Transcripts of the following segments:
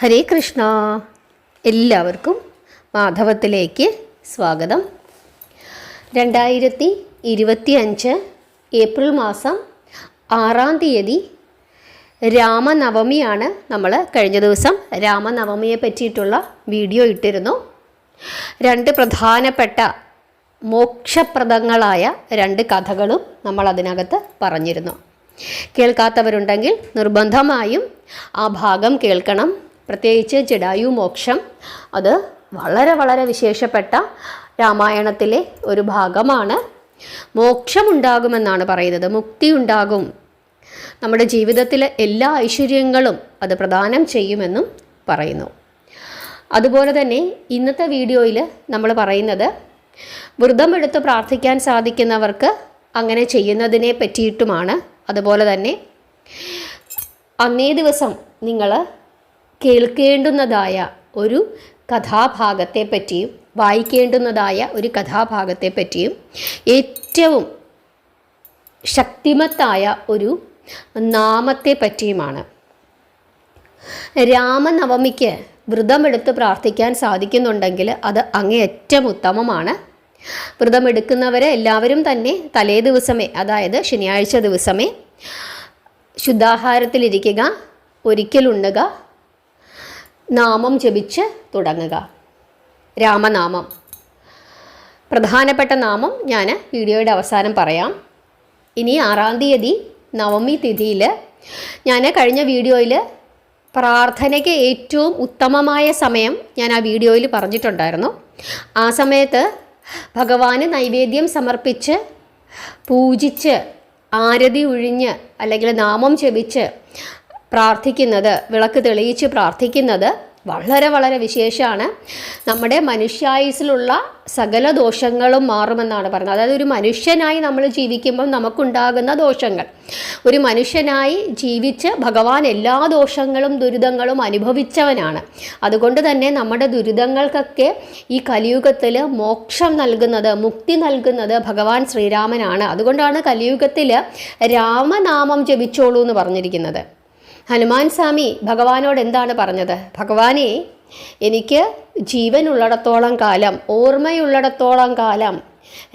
ഹരേ കൃഷ്ണ. എല്ലാവർക്കും മാധവത്തിലേക്ക് സ്വാഗതം. 2025 ഏപ്രിൽ മാസം 6-ാം തീയതി രാമനവമിയാണ്. നമ്മൾ കഴിഞ്ഞ ദിവസം രാമനവമിയെ പറ്റിയിട്ടുള്ള വീഡിയോ ഇട്ടിരുന്നു. 2 പ്രധാനപ്പെട്ട മോക്ഷപ്രദങ്ങളായ 2 കഥകളും നമ്മൾ അതിനകത്ത് പറഞ്ഞിരുന്നു. കേൾക്കാത്തവരുണ്ടെങ്കിൽ നിർബന്ധമായും ആ ഭാഗം കേൾക്കണം. പ്രത്യേകിച്ച് ജടായു മോക്ഷം, അത് വളരെ വളരെ വിശേഷപ്പെട്ട രാമായണത്തിലെ ഒരു ഭാഗമാണ്. മോക്ഷമുണ്ടാകുമെന്നാണ് പറയുന്നത്, മുക്തി ഉണ്ടാകും, നമ്മുടെ ജീവിതത്തിലെ എല്ലാ ഐശ്വര്യങ്ങളും അത് പ്രദാനം ചെയ്യുമെന്നും പറയുന്നു. അതുപോലെ തന്നെ ഇന്നത്തെ വീഡിയോയിൽ നമ്മൾ പറയുന്നത് വ്രതമെടുത്ത് പ്രാർത്ഥിക്കാൻ സാധിക്കുന്നവർക്ക് അങ്ങനെ ചെയ്യുന്നതിനെ പറ്റിയിട്ടുമാണ്. അതുപോലെ തന്നെ അന്നേ ദിവസം നിങ്ങൾ കേൾക്കേണ്ടുന്നതായ ഒരു കഥാഭാഗത്തെ പറ്റിയും വായിക്കേണ്ടുന്നതായ ഒരു കഥാഭാഗത്തെ പറ്റിയും ഏറ്റവും ശക്തിമത്തായ ഒരു നാമത്തെ പറ്റിയുമാണ്. രാമനവമിക്ക് വ്രതമെടുത്ത് പ്രാർത്ഥിക്കാൻ സാധിക്കുന്നുണ്ടെങ്കിൽ അത് അങ്ങേയറ്റം ഉത്തമമാണ്. വ്രതമെടുക്കുന്നവരെ എല്ലാവരും തന്നെ തലേ ദിവസമേ, അതായത് ശനിയാഴ്ച ദിവസമേ ശുദ്ധാഹാരത്തിലിരിക്കുക, ഒരിക്കലുണ്ണുക, നാമം ജപിച്ച് തുടങ്ങുക. രാമനാമം, പ്രധാനപ്പെട്ട നാമം ഞാൻ വീഡിയോയുടെ അവസാനം പറയാം. ഇനി 6-ാം തീയതി നവമി തിഥിയിൽ ഞാൻ കഴിഞ്ഞ വീഡിയോയിൽ പ്രാർത്ഥനയ്ക്ക് ഏറ്റവും ഉത്തമമായ സമയം ഞാൻ ആ വീഡിയോയിൽ പറഞ്ഞിട്ടുണ്ടായിരുന്നു. ആ സമയത്ത് ഭഗവാന് നൈവേദ്യം സമർപ്പിച്ച് പൂജിച്ച് ആരതി ഒഴിഞ്ഞ് അല്ലെങ്കിൽ നാമം ജപിച്ച് പ്രാർത്ഥിക്കുന്നത്, വിളക്ക് തെളിയിച്ച് പ്രാർത്ഥിക്കുന്നത് വളരെ വളരെ വിശേഷമാണ്. നമ്മുടെ മനുഷ്യായുസ്സിലുള്ള സകല ദോഷങ്ങളും മാറുമെന്നാണ് പറയുന്നത്. അതായത് ഒരു മനുഷ്യനായി നമ്മൾ ജീവിക്കുമ്പം നമുക്കുണ്ടാകുന്ന ദോഷങ്ങൾ, ഒരു മനുഷ്യനായി ജീവിച്ച് ഭഗവാൻ എല്ലാ ദോഷങ്ങളും ദുരിതങ്ങളും അനുഭവിച്ചവനാണ്. അതുകൊണ്ട് തന്നെ നമ്മുടെ ദുരിതങ്ങൾക്കൊക്കെ ഈ കലിയുഗത്തിൽ മോക്ഷം നൽകുന്നത്, മുക്തി നൽകുന്നത് ഭഗവാൻ ശ്രീരാമനാണ്. അതുകൊണ്ടാണ് കലിയുഗത്തിൽ രാമനാമം ജപിച്ചോളൂ എന്ന് പറഞ്ഞിരിക്കുന്നത്. ഹനുമാൻ സ്വാമി ഭഗവാനോട് എന്താണ് പറഞ്ഞത്? ഭഗവാനെ, എനിക്ക് ജീവനുള്ളിടത്തോളം കാലം, ഓർമ്മയുള്ളിടത്തോളം കാലം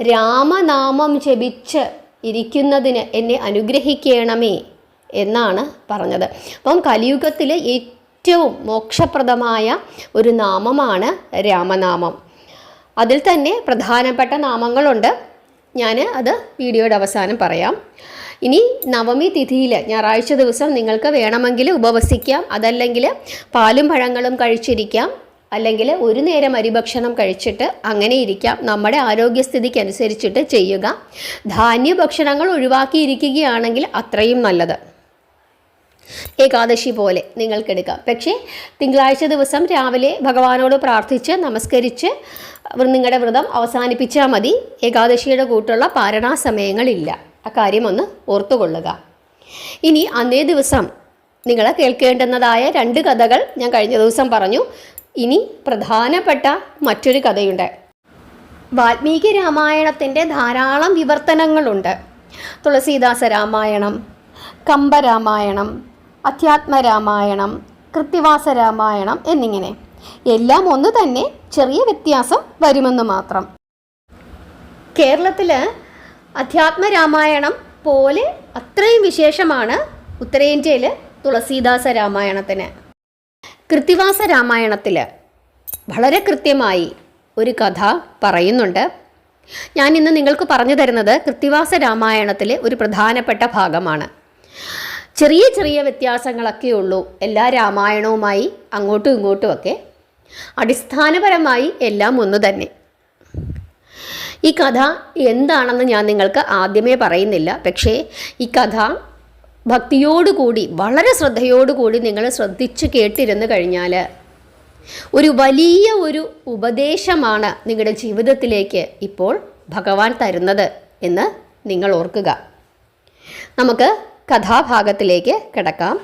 രാമനാമം ജപിച്ച് ഇരിക്കുന്നതിന് എന്നെ അനുഗ്രഹിക്കണമേ എന്നാണ് പറഞ്ഞത്. അപ്പം കലിയുഗത്തിൽ ഏറ്റവും മോക്ഷപ്രദമായ ഒരു നാമമാണ് രാമനാമം. അതിൽ തന്നെ പ്രധാനപ്പെട്ട നാമങ്ങളുണ്ട്. ഞാൻ അത് വീഡിയോയുടെ അവസാനം പറയാം. ഇനി നവമി തിഥിയിൽ ഞായറാഴ്ച ദിവസം നിങ്ങൾക്ക് വേണമെങ്കിൽ ഉപവസിക്കാം, അതല്ലെങ്കിൽ പാലും പഴങ്ങളും കഴിച്ചിരിക്കാം, അല്ലെങ്കിൽ ഒരു നേരം അരിഭക്ഷണം കഴിച്ചിട്ട് അങ്ങനെ ഇരിക്കാം. നമ്മുടെ ആരോഗ്യസ്ഥിതിക്ക് അനുസരിച്ചിട്ട് ചെയ്യുക. ധാന്യഭക്ഷണങ്ങൾ ഒഴിവാക്കിയിരിക്കുകയാണെങ്കിൽ അത്രയും നല്ലത്. ഏകാദശി പോലെ നിങ്ങൾക്കെടുക്കാം. പക്ഷേ തിങ്കളാഴ്ച ദിവസം രാവിലെ ഭഗവാനോട് പ്രാർത്ഥിച്ച് നമസ്കരിച്ച് നിങ്ങളുടെ വ്രതം അവസാനിപ്പിച്ചാൽ മതി. ഏകാദശിയുടെ കൂട്ടുള്ള പാരണാ സമയങ്ങളില്ല. അക്കാര്യം ഒന്ന് ഓർത്തുകൊള്ളുക. ഇനി അന്നേ ദിവസം നിങ്ങൾ കേൾക്കേണ്ടുന്നതായ 2 കഥകൾ ഞാൻ കഴിഞ്ഞ ദിവസം പറഞ്ഞു. ഇനി പ്രധാനപ്പെട്ട മറ്റൊരു കഥയുണ്ട്. വാൽമീകി രാമായണത്തിൻ്റെ ധാരാളം വിവർത്തനങ്ങളുണ്ട്. തുളസീദാസ രാമായണം, കമ്പരാമായണം, അധ്യാത്മരാമായണം, കൃത്തിവാസ രാമായണം എന്നിങ്ങനെ എല്ലാം ഒന്ന് തന്നെ, ചെറിയ വ്യത്യാസം വരുമെന്ന് മാത്രം. കേരളത്തിൽ അധ്യാത്മരാമായണം പോലെ അത്രയും വിശേഷമാണ് ഉത്തരേന്ത്യയിൽ തുളസീദാസ രാമായണത്തിന്. കൃത്തിവാസ രാമായണത്തിൽ വളരെ കൃത്യമായി ഒരു കഥ പറയുന്നുണ്ട്. ഞാൻ ഇന്ന് നിങ്ങൾക്ക് പറഞ്ഞു തരുന്നത് കൃത്തിവാസ രാമായണത്തിലെ ഒരു പ്രധാനപ്പെട്ട ഭാഗമാണ്. ചെറിയ ചെറിയ വ്യത്യാസങ്ങളൊക്കെ ഉള്ളൂ എല്ലാ രാമായണവുമായി, അങ്ങോട്ടും ഇങ്ങോട്ടുമൊക്കെ. അടിസ്ഥാനപരമായി എല്ലാം ഒന്ന് തന്നെ. ഈ കഥ എന്താണെന്ന് ഞാൻ നിങ്ങൾക്ക് ആദ്യമേ പറയുന്നില്ല. പക്ഷേ ഈ കഥ ഭക്തിയോടുകൂടി, വളരെ ശ്രദ്ധയോടുകൂടി നിങ്ങൾ ശ്രദ്ധിച്ച് കേട്ടിരുന്നു കഴിഞ്ഞാൽ ഒരു വലിയ ഒരു ഉപദേശമാണ് നിങ്ങളുടെ ജീവിതത്തിലേക്ക് ഇപ്പോൾ ഭഗവാൻ തരുന്നത് എന്ന് നിങ്ങൾ ഓർക്കുക. നമുക്ക് കഥാഭാഗത്തിലേക്ക് കിടക്കാം.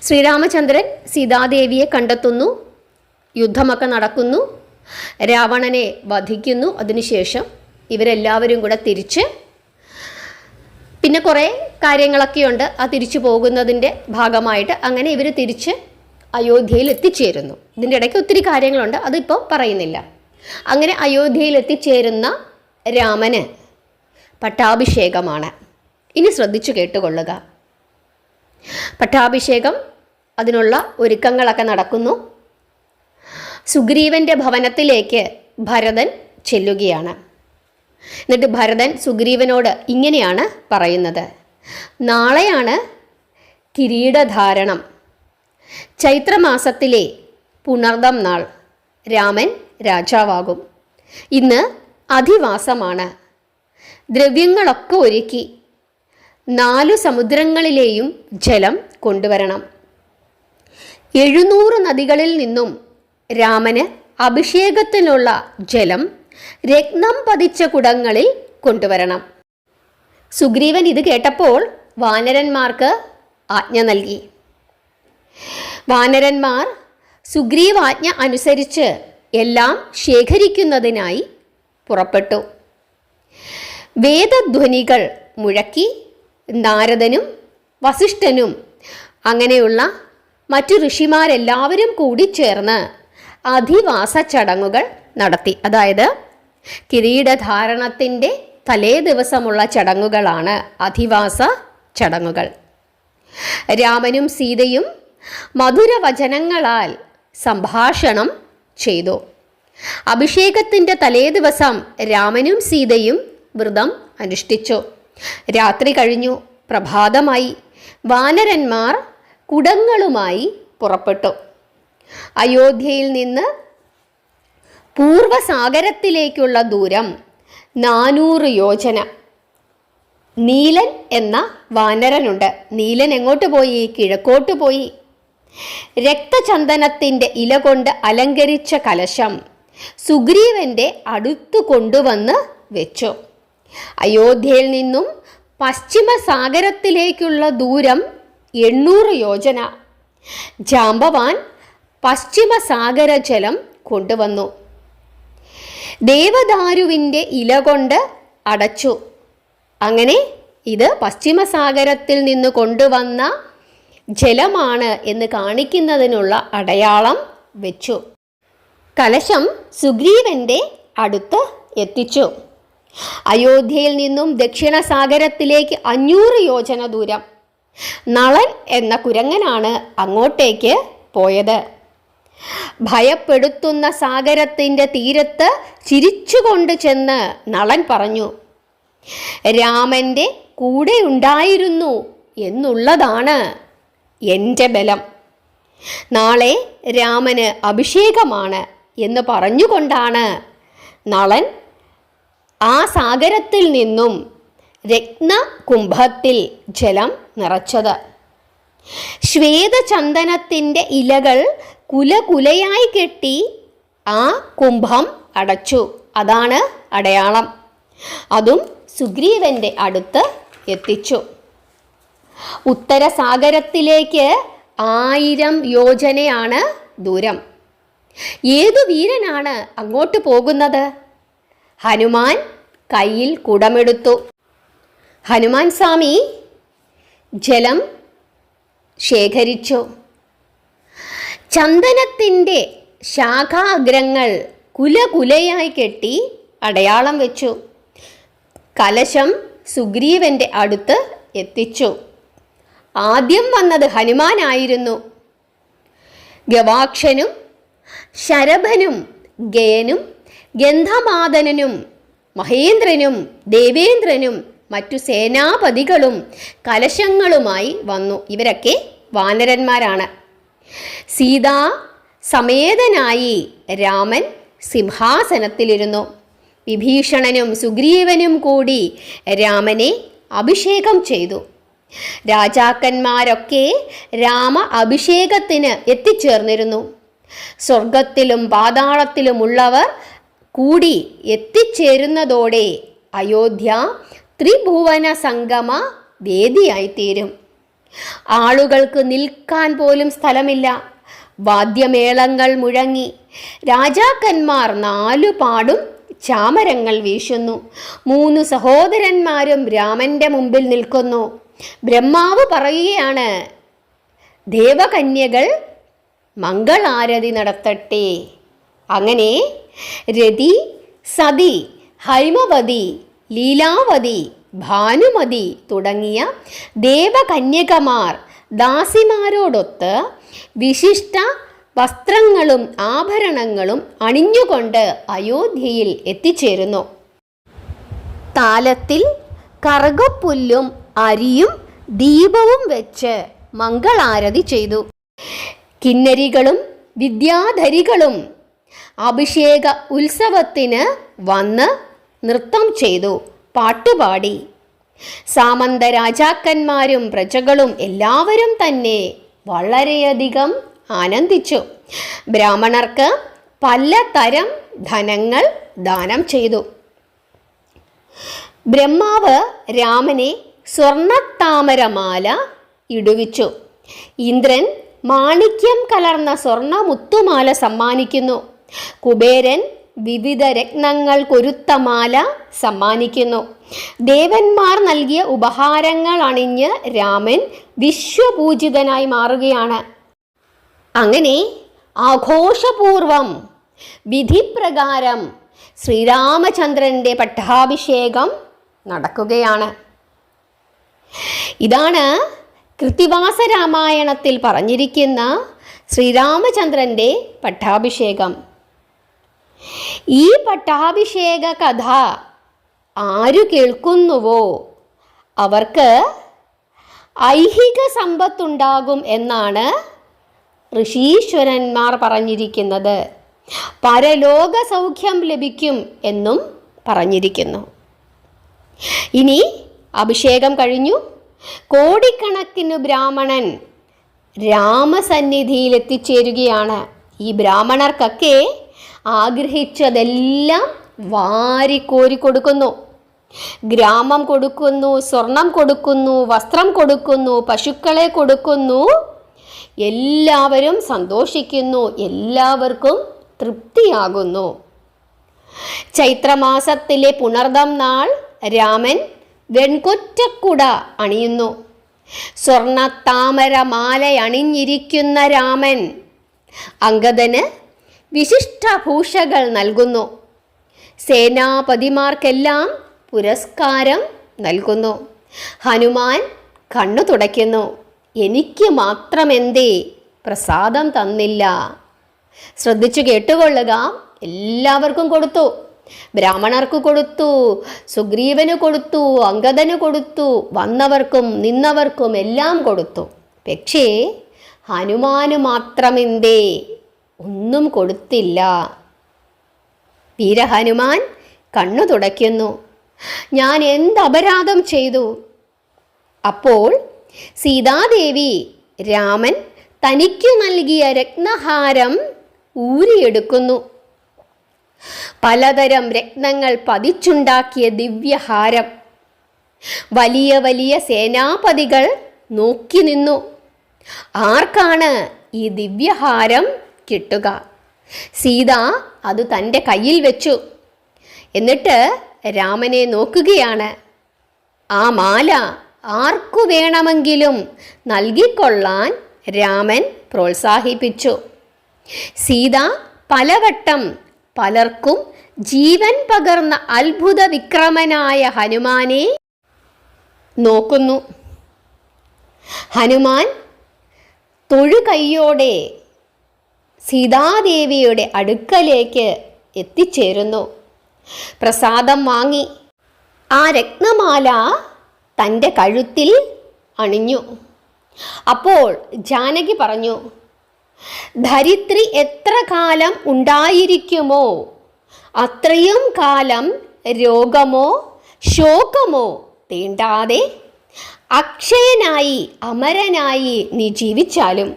ശ്രീരാമചന്ദ്രൻ സീതാദേവിയെ കണ്ടെത്തുന്നു, യുദ്ധമൊക്കെ നടക്കുന്നു, രാവണനെ വധിക്കുന്നു. അതിനുശേഷം ഇവരെല്ലാവരും കൂടെ തിരിച്ച് പിന്നെ കുറേ കാര്യങ്ങളൊക്കെയുണ്ട് ആ തിരിച്ചു പോകുന്നതിൻ്റെ ഭാഗമായിട്ട്. അങ്ങനെ ഇവർ തിരിച്ച് അയോധ്യയിൽ എത്തിച്ചേരുന്നു. ഇതിൻ്റെ ഇടയ്ക്ക് ഒത്തിരി കാര്യങ്ങളുണ്ട്, അതിപ്പോൾ പറയുന്നില്ല. അങ്ങനെ അയോധ്യയിൽ എത്തിച്ചേരുന്ന രാമന് പട്ടാഭിഷേകമാണ്. ഇനി ശ്രദ്ധിച്ചു കേട്ടുകൊള്ളുക. പട്ടാഭിഷേകം, അതിനുള്ള ഒരുക്കങ്ങളൊക്കെ നടക്കുന്നു. സുഗ്രീവൻ്റെ ഭവനത്തിലേക്ക് ഭരതൻ ചെല്ലുകയാണ്. എന്നിട്ട് ഭരതൻ സുഗ്രീവനോട് ഇങ്ങനെയാണ് പറയുന്നത്: നാളെയാണ് കിരീടധാരണം. ചൈത്രമാസത്തിലെ പുണർദം നാൾ രാമൻ രാജാവാകും. ഇന്ന് അധിവാസമാണ്. ദ്രവ്യങ്ങളൊക്കെ ഒരുക്കി 4 സമുദ്രങ്ങളിലെയും ജലം കൊണ്ടുവരണം. 700 നദികളിൽ നിന്നും രാമന് അഭിഷേകത്തിനുള്ള ജലം രത്നം പതിച്ച കുടങ്ങളിൽ കൊണ്ടുവരണം. സുഗ്രീവൻ ഇത് കേട്ടപ്പോൾ വാനരന്മാർക്ക് ആജ്ഞ നൽകി. വാനരന്മാർ സുഗ്രീവാജ്ഞ അനുസരിച്ച് എല്ലാം ശേഖരിക്കുന്നതിനായി പുറപ്പെട്ടു. വേദധ്വനികൾ മുഴക്കി നാരദനും വസിഷ്ഠനും അങ്ങനെയുള്ള മറ്റു ഋഷിമാരെല്ലാവരും കൂടി ചേർന്ന് അധിവാസ ചടങ്ങുകൾ നടത്തി. അതായത് കിരീടധാരണത്തിൻ്റെ തലേ ദിവസമുള്ള ചടങ്ങുകളാണ് അധിവാസ ചടങ്ങുകൾ. രാമനും സീതയും മധുരവചനങ്ങളാൽ സംഭാഷണം ചെയ്തു. അഭിഷേകത്തിൻ്റെ തലേ ദിവസം രാമനും സീതയും വ്രതം അനുഷ്ഠിച്ചു. രാത്രി കഴിഞ്ഞു, പ്രഭാതമായി. വാനരന്മാർ കുടങ്ങളുമായി പുറപ്പെട്ടു. അയോധ്യയിൽ നിന്ന് പൂർവസാഗരത്തിലേക്കുള്ള ദൂരം 400 യോജന. നീലൻ എന്ന വാനരനുണ്ട്. നീലൻ എങ്ങോട്ട് പോയി? കിഴക്കോട്ട് പോയി. രക്തചന്ദനത്തിൻ്റെ ഇല കൊണ്ട് അലങ്കരിച്ച കലശം സുഗ്രീവൻ്റെ അടുത്തു കൊണ്ടുവന്ന് വെച്ചു. അയോധ്യയിൽ നിന്നും പശ്ചിമസാഗരത്തിലേക്കുള്ള ദൂരം 800 യോജന. ജാംബവാൻ പശ്ചിമസാഗര ജലം കൊണ്ടുവന്നു. ദേവദാരുവിൻ്റെ ഇല കൊണ്ട് അടച്ചു. അങ്ങനെ ഇത് പശ്ചിമസാഗരത്തിൽ നിന്ന് കൊണ്ടുവന്ന ജലമാണ് എന്ന് കാണിക്കുന്നതിനുള്ള അടയാളം വെച്ചു. കലശം സുഗ്രീവൻ്റെ അടുത്ത് എത്തിച്ചു. അയോധ്യയിൽ നിന്നും ദക്ഷിണ സാഗരത്തിലേക്ക് 500 യോജന ദൂരം. നളൻ എന്ന കുരങ്ങനാണ് അങ്ങോട്ടേക്ക് പോയത്. ഭയപ്പെടുത്തുന്ന സാഗരത്തിൻ്റെ തീരത്ത് ചിരിച്ചുകൊണ്ട് ചെന്ന് നളൻ പറഞ്ഞു: രാമൻ്റെ കൂടെ ഉണ്ടായിരുന്നു എന്നുള്ളതാണ് എൻ്റെ ബലം. നാളെ രാമന് അഭിഷേകമാണ് എന്ന് പറഞ്ഞുകൊണ്ടാണ് നളൻ ആ സാഗരത്തിൽ നിന്നും രത്നകുംഭത്തിൽ ജലം നിറച്ചത്. ശ്വേതചന്ദനത്തിൻ്റെ ഇലകൾ കുലകുലയായി കെട്ടി ആ കുംഭം അടച്ചു. അതാണ് അടയാളം. അതും സുഗ്രീവൻ്റെ അടുത്ത് എത്തിച്ചു. ഉത്തരസാഗരത്തിലേക്ക് 1000 യോജനയാണ് ദൂരം. ഏതു വീരനാണ് അങ്ങോട്ട് പോകുന്നത്? ഹനുമാൻ കയ്യിൽ കുടമെടുത്തു. ഹനുമാൻ സ്വാമി ജലം ശേഖരിച്ചു. ചന്ദനത്തിൻ്റെ ശാഖാഗ്രങ്ങൾ കുലകുലയായി കെട്ടി അടയാളം വെച്ചു. കലശം സുഗ്രീവൻ്റെ അടുത്ത് എത്തിച്ചു. ആദ്യം വന്നത് ഹനുമാനായിരുന്നു. ഗവാക്ഷനും ശരഭനും ഗയനും ഗന്ധമാദനനും മഹേന്ദ്രനും ദേവേന്ദ്രനും മറ്റു സേനാപതികളും കലശങ്ങളുമായി വന്നു. ഇവരൊക്കെ വാനരന്മാരാണ്. സീതാ സമേതനായി രാമൻ സിംഹാസനത്തിലിരുന്നു. വിഭീഷണനും സുഗ്രീവനും കൂടി രാമനെ അഭിഷേകം ചെയ്തു. രാജാക്കന്മാരൊക്കെ രാമ അഭിഷേകത്തിന് എത്തിച്ചേർന്നിരുന്നു. സ്വർഗത്തിലും പാതാളത്തിലുമുള്ളവർ കൂടി എത്തിച്ചേരുന്നതോടെ അയോധ്യ ത്രിഭുവന സംഗമ വേദിയായിത്തീരും. ആളുകൾക്ക് നിൽക്കാൻ പോലും സ്ഥലമില്ല. വാദ്യമേളങ്ങൾ മുഴങ്ങി. രാജാക്കന്മാർ 4 പാടും ചാമരങ്ങൾ വീശുന്നു. 3 സഹോദരന്മാരും രാമൻ്റെ മുമ്പിൽ നിൽക്കുന്നു. ബ്രഹ്മാവ് പറയുകയാണ്: ദേവകന്യകൾ മംഗളാരതി നടത്തട്ടെ. അങ്ങനെ രതി, സതി, ഹൈമവതി, ലീലാവതി, ഭാനുമതി തുടങ്ങിയ ദേവകന്യകമാർ ദാസിമാരോടൊത്ത് വിശിഷ്ട വസ്ത്രങ്ങളും ആഭരണങ്ങളും അണിഞ്ഞുകൊണ്ട് അയോധ്യയിൽ എത്തിച്ചേരുന്നു. താലത്തിൽ കറുകപ്പുല്ലും അരിയും ദീപവും വെച്ച് മംഗളാരതി ചെയ്തു. കിന്നരികളും വിദ്യാധരികളും അഭിഷേക ഉത്സവത്തിന് വന്ന് നൃത്തം ചെയ്തു, പാട്ടുപാടി. സാമന്ത രാജാക്കന്മാരും പ്രജകളും എല്ലാവരും തന്നെ വളരെയധികം ആനന്ദിച്ചു. ബ്രാഹ്മണർക്ക് പലതരം ധനങ്ങൾ ദാനം ചെയ്തു. ബ്രഹ്മാവ് രാമനെ സ്വർണത്താമരമാല ഇടുവിച്ചു. ഇന്ദ്രൻ മാണിക്യം കലർന്ന സ്വർണ്ണ മുത്തുമാല സമ്മാനിക്കുന്നു. കുബേരൻ വിവിധ രത്നങ്ങൾ കൊരുത്ത മാല സമ്മാനിക്കുന്നു. ദേവന്മാർ നൽകിയ ഉപഹാരങ്ങൾ അണിഞ്ഞ് രാമൻ വിശ്വപൂജിതനായി മാറുകയാണ്. അങ്ങനെ ആഘോഷപൂർവം വിധിപ്രകാരം ശ്രീരാമചന്ദ്രൻ്റെ പട്ടാഭിഷേകം നടക്കുകയാണ്. ഇതാണ് കൃത്തിവാസ രാമായണത്തിൽ പറഞ്ഞിരിക്കുന്ന ശ്രീരാമചന്ദ്രൻ്റെ പട്ടാഭിഷേകം. ഈ പട്ടാഭിഷേക കഥ ആരു കേൾക്കുന്നുവോ അവർക്ക് ഐഹിക സമ്പത്തുണ്ടാകും എന്നാണ് ഋഷീശ്വരന്മാർ പറഞ്ഞിരിക്കുന്നത്. പരലോക സൗഖ്യം ലഭിക്കും എന്നും പറഞ്ഞിരിക്കുന്നു. ഇനി അഭിഷേകം കഴിഞ്ഞു. കോടിക്കണക്കിന് ബ്രാഹ്മണൻ രാമസന്നിധിയിൽ എത്തിച്ചേരുകയാണ്. ഈ ബ്രാഹ്മണർക്കൊക്കെ ആഗ്രഹിച്ചതെല്ലാം വാരിക്കോരി കൊടുക്കുന്നു. ഗ്രാമം കൊടുക്കുന്നു, സ്വർണം കൊടുക്കുന്നു, വസ്ത്രം കൊടുക്കുന്നു, പശുക്കളെ കൊടുക്കുന്നു. എല്ലാവരും സന്തോഷിക്കുന്നു, എല്ലാവർക്കും തൃപ്തിയാകുന്നു. ചൈത്രമാസത്തിലെ പുണർദം നാൾ രാമൻ വെൺകൊറ്റക്കുട അണിയുന്നു. സ്വർണത്താമര മാല അണിഞ്ഞിരിക്കുന്ന രാമൻ അംഗദന് വിശിഷ്ടഭൂഷകൾ നൽകുന്നു. സേനാപതിമാർക്കെല്ലാം പുരസ്കാരം നൽകുന്നു. ഹനുമാൻ കണ്ണു തുടയ്ക്കുന്നു. എനിക്ക് മാത്രമെന്തേ പ്രസാദം തന്നില്ല? ശ്രദ്ധിച്ചു കേട്ടുകൊള്ളുക. എല്ലാവർക്കും കൊടുത്തു. ബ്രാഹ്മണർക്ക് കൊടുത്തു, സുഗ്രീവന് കൊടുത്തു, അംഗദന് കൊടുത്തു, വന്നവർക്കും നിന്നവർക്കും എല്ലാം കൊടുത്തു. പക്ഷേ ഹനുമാന് മാത്രമെന്തേ ഒന്നും കൊടുത്തില്ല? വീരഹനുമാൻ കണ്ണു തുടയ്ക്കുന്നു. ഞാൻ എന്ത് അപരാധം ചെയ്തു? അപ്പോൾ സീതാദേവി രാമൻ തനിക്കു നൽകിയ രത്നഹാരം ഊരിയെടുക്കുന്നു. പലതരം രത്നങ്ങൾ പതിച്ചുണ്ടാക്കിയ ദിവ്യഹാരം. വലിയ വലിയ സേനാപതികൾ നോക്കി നിന്നു. ആർക്കാണ് ഈ ദിവ്യഹാരം കിട്ടുക? സീത അത് തൻ്റെ കയ്യിൽ വെച്ചു. എന്നിട്ട് രാമനെ നോക്കുകയാണ്. ആ മാല ആർക്കു വേണമെങ്കിലും നൽകിക്കൊള്ളാൻ രാമൻ പ്രോത്സാഹിപ്പിച്ചു. സീത പലവട്ടം പലർക്കും ജീവൻ പകർന്ന അത്ഭുത വിക്രമനായ ഹനുമാനെ നോക്കുന്നു. ഹനുമാൻ തൊഴുകൈയോടെ സീതാദേവിയുടെ അടുക്കലേക്ക് എത്തിച്ചേരുന്നു. പ്രസാദം വാങ്ങി ആ രത്നമാല തൻ്റെ കഴുത്തിൽ അണിഞ്ഞു. അപ്പോൾ ജാനകി പറഞ്ഞു, ധരിത്രി എത്ര കാലം ഉണ്ടായിരിക്കുമോ അത്രയും കാലം രോഗമോ ശോകമോ തീണ്ടാതെ അക്ഷയനായി അമരനായി നീ ജീവിച്ചാലും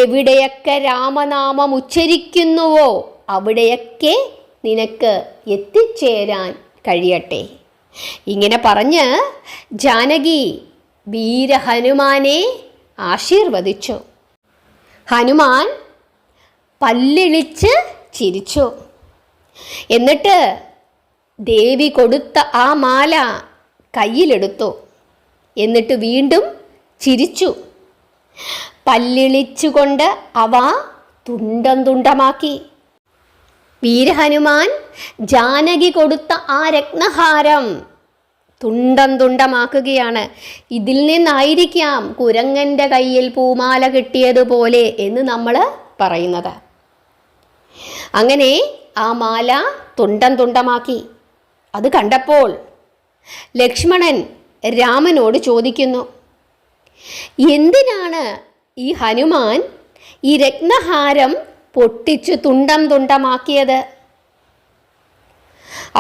എവിടെയൊക്കെ രാമനാമം ഉച്ചരിക്കുന്നുവോ അവിടെയൊക്കെ നിനക്ക് എത്തിച്ചേരാൻ കഴിയട്ടെ. ഇങ്ങനെ പറഞ്ഞ് ജാനകി വീരഹനുമാനെ ആശീർവദിച്ചു. ഹനുമാൻ പല്ലിളിച്ച് ചിരിച്ചു. എന്നിട്ട് ദേവി കൊടുത്ത ആ മാല കയ്യിലെടുത്തു. എന്നിട്ട് വീണ്ടും ചിരിച്ചു. കല്ലിളിച്ചുകൊണ്ട് അവ തുണ്ടം തുണ്ടമാക്കി. വീരഹനുമാൻ ജാനകി കൊടുത്ത ആ രത്നഹാരം തുണ്ടം തുണ്ടമാക്കുകയാണ്. ഇതിൽ നിന്നായിരിക്കാം കുരങ്ങൻ്റെ കയ്യിൽ പൂമാല കിട്ടിയതുപോലെ എന്ന് നമ്മൾ പറയുന്നത്. അങ്ങനെ ആ മാല തുണ്ടം തുണ്ടമാക്കി. അത് കണ്ടപ്പോൾ ലക്ഷ്മണൻ രാമനോട് ചോദിക്കുന്നു, എന്തിനാണ് ഈ ഹനുമാൻ ഈ രത്നഹാരം പൊട്ടിച്ചു തുണ്ടം തുണ്ടമാക്കിയത്?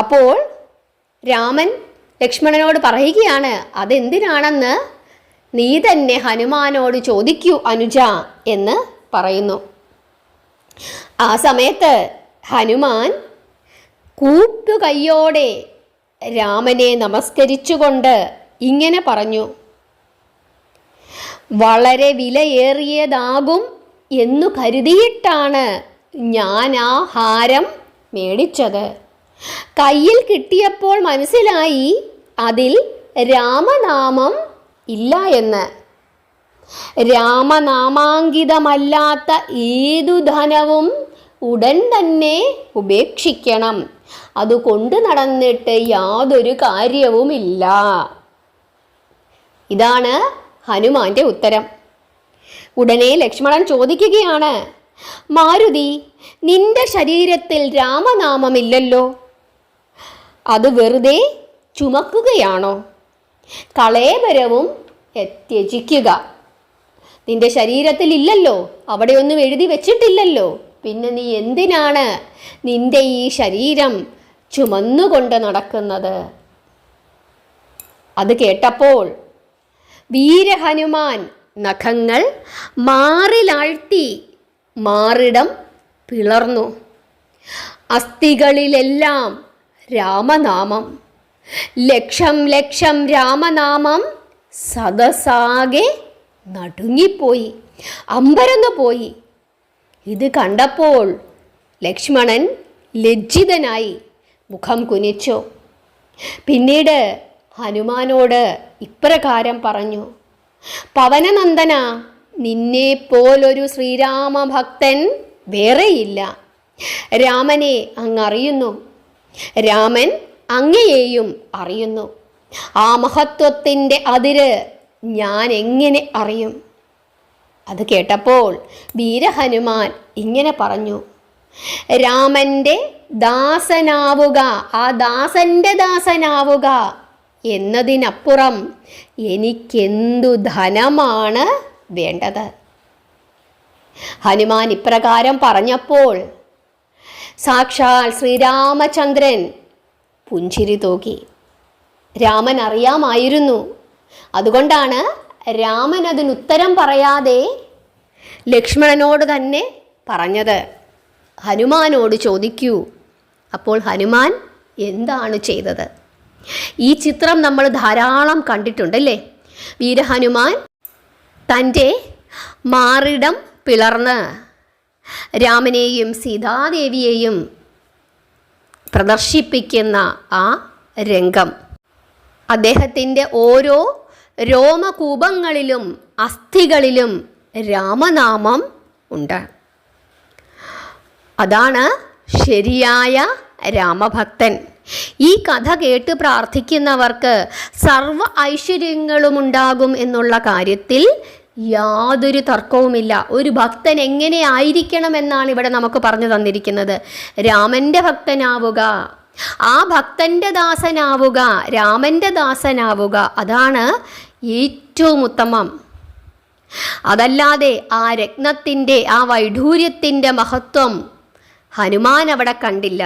അപ്പോൾ രാമൻ ലക്ഷ്മണനോട് പറയുകയാണ്, അതെന്തിനാണെന്ന് നീ തന്നെ ഹനുമാനോട് ചോദിക്കൂ അനുജ എന്ന് പറയുന്നു. ആ സമയത്ത് ഹനുമാൻ കൂപ്പുകൈയോടെ രാമനെ നമസ്കരിച്ചുകൊണ്ട് ഇങ്ങനെ പറഞ്ഞു, വളരെ വിലയേറിയതാകും എന്നു കരുതിയിട്ടാണ് ഞാൻ ആ ഹാരം മേടിച്ചത്. കയ്യിൽ കിട്ടിയപ്പോൾ മനസ്സിലായി അതിൽ രാമനാമം ഇല്ല എന്ന്. രാമനാമാങ്കിതമല്ലാത്ത ഏതു ധനവും ഉടൻ തന്നെ ഉപേക്ഷിക്കണം. അത് കൊണ്ടു നടന്നിട്ട് യാതൊരു കാര്യവുമില്ല. ഇതാണ് ഹനുമാന്റെ ഉത്തരം. ഉടനെ ലക്ഷ്മണൻ ചോദിക്കുകയാണ്, മാരുതി, നിന്റെ ശരീരത്തിൽ രാമനാമമില്ലല്ലോ, അത് വെറുതെ ചുമക്കുകയാണോ? കളേബരവും ത്യജിക്കുക. നിന്റെ ശരീരത്തിൽ ഇല്ലല്ലോ, അവിടെയൊന്നും എഴുതി വെച്ചിട്ടില്ലല്ലോ, പിന്നെ നീ എന്തിനാണ് നിന്റെ ഈ ശരീരം ചുമന്നുകൊണ്ട് നടക്കുന്നത്? അത് കേട്ടപ്പോൾ വീരഹനുമാൻ നഖങ്ങൾ മാറിലാഴ്ത്തി മാറിടം പിളർന്നു. അസ്ഥികളിലെല്ലാം രാമനാമം, ലക്ഷം ലക്ഷം രാമനാമം സദസാകെ നടുങ്ങിപ്പോയി, അമ്പരന്നു പോയി. ഇത് കണ്ടപ്പോൾ ലക്ഷ്മണൻ ലജ്ജിതനായി മുഖം കുനിച്ചു. പിന്നീട് ഹനുമാനോട് ഇപ്രകാരം പറഞ്ഞു, പവനനന്ദന, നിന്നെപ്പോലൊരു ശ്രീരാമഭക്തൻ വേറെയില്ല. രാമനെ അങ്ങറിയുന്നു, രാമൻ അങ്ങയെയും അറിയുന്നു. ആ മഹത്വത്തിൻ്റെ അതിര് ഞാൻ എങ്ങനെ അറിയും? അത് കേട്ടപ്പോൾ വീരഹനുമാൻ ഇങ്ങനെ പറഞ്ഞു, രാമൻ്റെ ദാസനാവുക, ആ ദാസൻ്റെ ദാസനാവുക എന്നതിനപ്പുറം എനിക്കെന്തു ധനമാണ് വേണ്ടത്? ഹനുമാൻ ഇപ്രകാരം പറഞ്ഞപ്പോൾ സാക്ഷാൽ ശ്രീരാമചന്ദ്രൻ പുഞ്ചിരി തൂക്കി. രാമൻ അറിയാമായിരുന്നു. അതുകൊണ്ടാണ് രാമൻ അതിനുത്തരം പറയാതെ ലക്ഷ്മണനോട് തന്നെ പറഞ്ഞത്, ഹനുമാനോട് ചോദിക്കൂ. അപ്പോൾ ഹനുമാൻ എന്താണ് ചെയ്തത്? ഈ ചിത്രം നമ്മൾ ധാരാളം കണ്ടിട്ടുണ്ടല്ലേ. വീരഹനുമാൻ തൻ്റെ മാറിടം പിളർന്ന് രാമനെയും സീതാദേവിയെയും പ്രദർശിപ്പിക്കുന്ന ആ രംഗം, അദ്ദേഹത്തിൻ്റെ ഓരോ രോമകൂപങ്ങളിലും അസ്ഥികളിലും രാമനാമം ഉണ്ട്. അതാണ് ശരിയായ രാമഭക്തൻ. ഈ കഥ കേട്ട് പ്രാർത്ഥിക്കുന്നവർക്ക് സർവ്വ ഐശ്വര്യങ്ങളും ഉണ്ടാകും എന്നുള്ള കാര്യത്തിൽ യാതൊരു തർക്കവുമില്ല. ഒരു ഭക്തൻ എങ്ങനെ ആയിരിക്കണമെന്നാണ് ഇവിടെ നമുക്ക് പറഞ്ഞു തന്നിരിക്കുന്നത്. രാമൻ്റെ ഭക്തനാവുക, ആ ഭക്തൻ്റെ ദാസനാവുക, രാമൻ്റെ ദാസനാവുക, അതാണ് ഏറ്റവും ഉത്തമം. അതല്ലാതെ ആ രത്നത്തിൻ്റെ, ആ വൈഢൂര്യത്തിൻ്റെ മഹത്വം ഹനുമാൻ അവിടെ കണ്ടില്ല.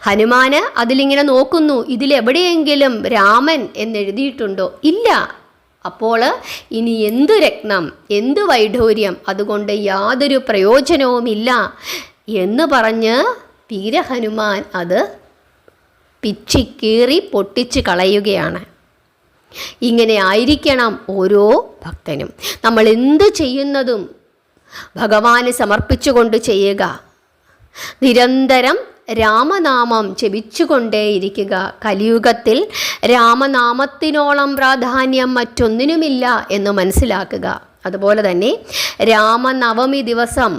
ഹനുമാന് അതിലിങ്ങനെ നോക്കുന്നു, ഇതിലെവിടെയെങ്കിലും രാമൻ എന്നെഴുതിയിട്ടുണ്ടോ? ഇല്ല. അപ്പോൾ ഇനി എന്തു രത്നം, എന്തു വൈഢൂര്യം, അതുകൊണ്ട് യാതൊരു പ്രയോജനവുമില്ല എന്ന് പറഞ്ഞ് വീരഹനുമാൻ അത് പിച്ചിക്കീറി പൊട്ടിച്ച് കളയുകയാണ്. ഇങ്ങനെ ആയിരിക്കണം ഓരോ ഭക്തനും. നമ്മൾ എന്തു ചെയ്യുന്നതും ഭഗവാന് സമർപ്പിച്ചുകൊണ്ട് ചെയ്യുക. നിരന്തരം രാമനാമം ജപിച്ചുകൊണ്ടേയിരിക്കുക. കലിയുഗത്തിൽ രാമനാമത്തിനോളം പ്രാധാന്യം മറ്റൊന്നിനുമില്ല എന്ന് മനസ്സിലാക്കുക. അതുപോലെ തന്നെ രാമനവമി ദിവസം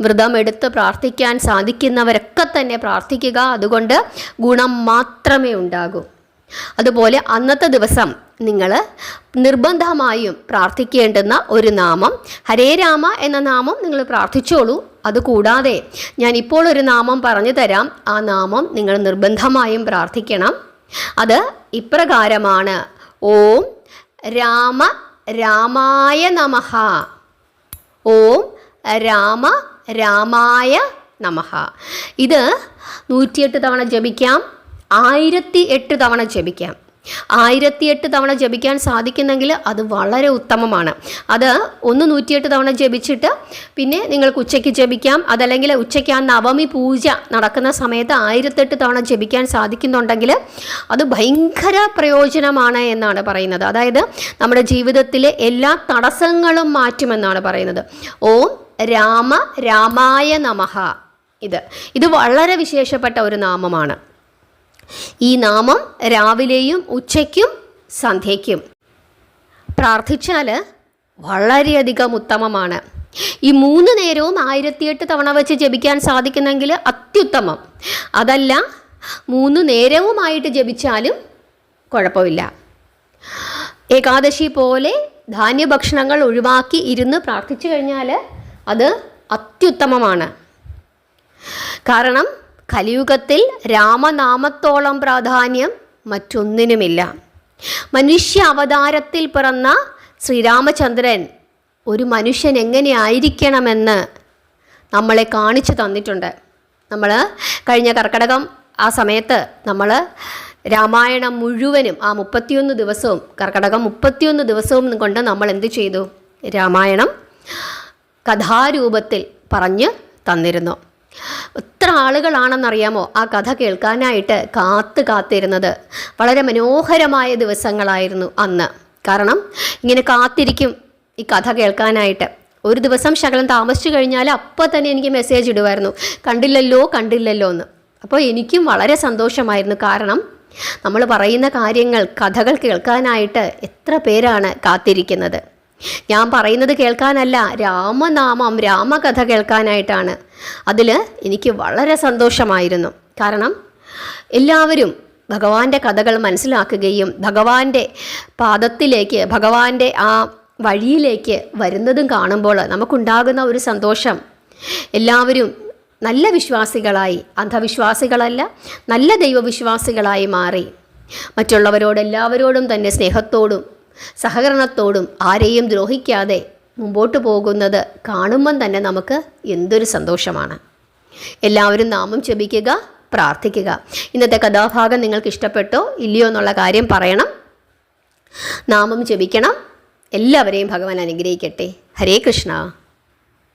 വ്രതമെടുത്ത് പ്രാർത്ഥിക്കാൻ സാധിക്കുന്നവരൊക്കെ തന്നെ പ്രാർത്ഥിക്കുക. അതുകൊണ്ട് ഗുണം മാത്രമേ ഉണ്ടാകൂ. അതുപോലെ അന്നത്തെ ദിവസം നിങ്ങൾ നിർബന്ധമായും പ്രാർത്ഥിക്കേണ്ടുന്ന ഒരു നാമം ഹരേ രാമ എന്ന നാമം നിങ്ങൾ പ്രാർത്ഥിച്ചോളൂ. അതുകൂടാതെ ഞാനിപ്പോൾ ഒരു നാമം പറഞ്ഞു തരാം. ആ നാമം നിങ്ങൾ നിർബന്ധമായും പ്രാർത്ഥിക്കണം. അത് ഇപ്രകാരമാണ്: ഓം രാമ രാമായ നമഃ. ഓം രാമ രാമായ നമഃ. ഇത് 108 തവണ ജപിക്കാം, 1008 തവണ ജപിക്കാം. 1008 തവണ ജപിക്കാൻ സാധിക്കുന്നെങ്കിൽ അത് വളരെ ഉത്തമമാണ്. അത് 108 തവണ ജപിച്ചിട്ട് പിന്നെ നിങ്ങൾക്ക് ഉച്ചയ്ക്ക് ജപിക്കാം. അതല്ലെങ്കിൽ ഉച്ചയ്ക്ക് ആ നവമി പൂജ നടക്കുന്ന സമയത്ത് 1008 തവണ ജപിക്കാൻ സാധിക്കുന്നുണ്ടെങ്കിൽ അത് ഭയങ്കര പ്രയോജനമാണ് എന്നാണ് പറയുന്നത്. അതായത് നമ്മുടെ ജീവിതത്തിലെ എല്ലാ തടസ്സങ്ങളും മാറ്റുമെന്നാണ് പറയുന്നത്. ഓം രാമ രാമായ നമഃ. ഇത് വളരെ വിശേഷപ്പെട്ട ഒരു നാമമാണ്. ഈ നാമം രാവിലെയും ഉച്ചയ്ക്കും സന്ധ്യയ്ക്കും പ്രാർത്ഥിച്ചാൽ വളരെയധികം ഉത്തമമാണ്. ഈ 3 നേരവും 1008 തവണ വെച്ച് ജപിക്കാൻ സാധിക്കുന്നെങ്കിൽ അത്യുത്തമം. അതല്ല 3 നേരവുമായിട്ട് ജപിച്ചാലും കുഴപ്പമില്ല. ഏകാദശി പോലെ ധാന്യഭക്ഷണങ്ങൾ ഒഴിവാക്കി ഇരുന്ന് പ്രാർത്ഥിച്ചു കഴിഞ്ഞാൽ അത് അത്യുത്തമമാണ്. കാരണം കലിയുഗത്തിൽ രാമനാമത്തോളം പ്രാധാന്യം മറ്റൊന്നിനുമില്ല. മനുഷ്യ അവതാരത്തിൽ പിറന്ന ശ്രീരാമചന്ദ്രൻ ഒരു മനുഷ്യൻ എങ്ങനെയായിരിക്കണമെന്ന് നമ്മളെ കാണിച്ചു തന്നിട്ടുണ്ട്. നമ്മൾ കഴിഞ്ഞ കർക്കിടകം ആ സമയത്ത് നമ്മൾ രാമായണം മുഴുവനും ആ 31 ദിവസവും കർക്കിടകം 31 ദിവസവും കൊണ്ട് നമ്മൾ എന്ത് ചെയ്തു? രാമായണം കഥാരൂപത്തിൽ പറഞ്ഞ് തന്നിരുന്നു. എത്ര ആളുകളാണെന്നറിയാമോ ആ കഥ കേൾക്കാനായിട്ട് കാത്തിരുന്നത്. വളരെ മനോഹരമായ ദിവസങ്ങളായിരുന്നു അന്ന്. കാരണം ഇങ്ങനെ കാത്തിരിക്കും ഈ കഥ കേൾക്കാനായിട്ട്. ഒരു ദിവസം ശകലം താമസിച്ചു കഴിഞ്ഞാൽ അപ്പോൾ തന്നെ എനിക്ക് മെസ്സേജ് ഇടുമായിരുന്നു, കണ്ടില്ലല്ലോ എന്ന്. അപ്പോൾ എനിക്കും വളരെ സന്തോഷമായിരുന്നു. കാരണം നമ്മൾ പറയുന്ന കാര്യങ്ങൾ, കഥകൾ കേൾക്കാനായിട്ട് എത്ര പേരാണ് കാത്തിരിക്കുന്നത്. ഞാൻ പറയുന്നത് കേൾക്കാനല്ല, രാമനാമം രാമകഥ കേൾക്കാനായിട്ടാണ്. അതിൽ എനിക്ക് വളരെ സന്തോഷമായിരുന്നു. കാരണം എല്ലാവരും ഭഗവാന്റെ കഥകൾ മനസ്സിലാക്കുകയും ഭഗവാന്റെ പാദത്തിലേക്ക്, ഭഗവാന്റെ ആ വഴിയിലേക്ക് വരുന്നതും കാണുമ്പോൾ നമുക്കുണ്ടാകുന്ന ഒരു സന്തോഷം. എല്ലാവരും നല്ല വിശ്വാസികളായി, അന്ധവിശ്വാസികളല്ല, നല്ല ദൈവവിശ്വാസികളായി മാറി മറ്റുള്ളവരോടെല്ലാവരോടും തന്നെ സ്നേഹത്തോടും സഹകരണത്തോടും ആരെയും ദ്രോഹിക്കാതെ മുമ്പോട്ട് പോകുന്നത് കാണുമ്പം തന്നെ നമുക്ക് എന്തൊരു സന്തോഷമാണ്. എല്ലാവരും നാമം ജപിക്കുക, പ്രാർത്ഥിക്കുക. ഇന്നത്തെ കഥാഭാഗം നിങ്ങൾക്ക് ഇഷ്ടപ്പെട്ടോ ഇല്ലയോ എന്നുള്ള കാര്യം പറയണം. നാമം ജപിക്കണം. എല്ലാവരെയും ഭഗവാൻ അനുഗ്രഹിക്കട്ടെ. ഹരേ കൃഷ്ണ.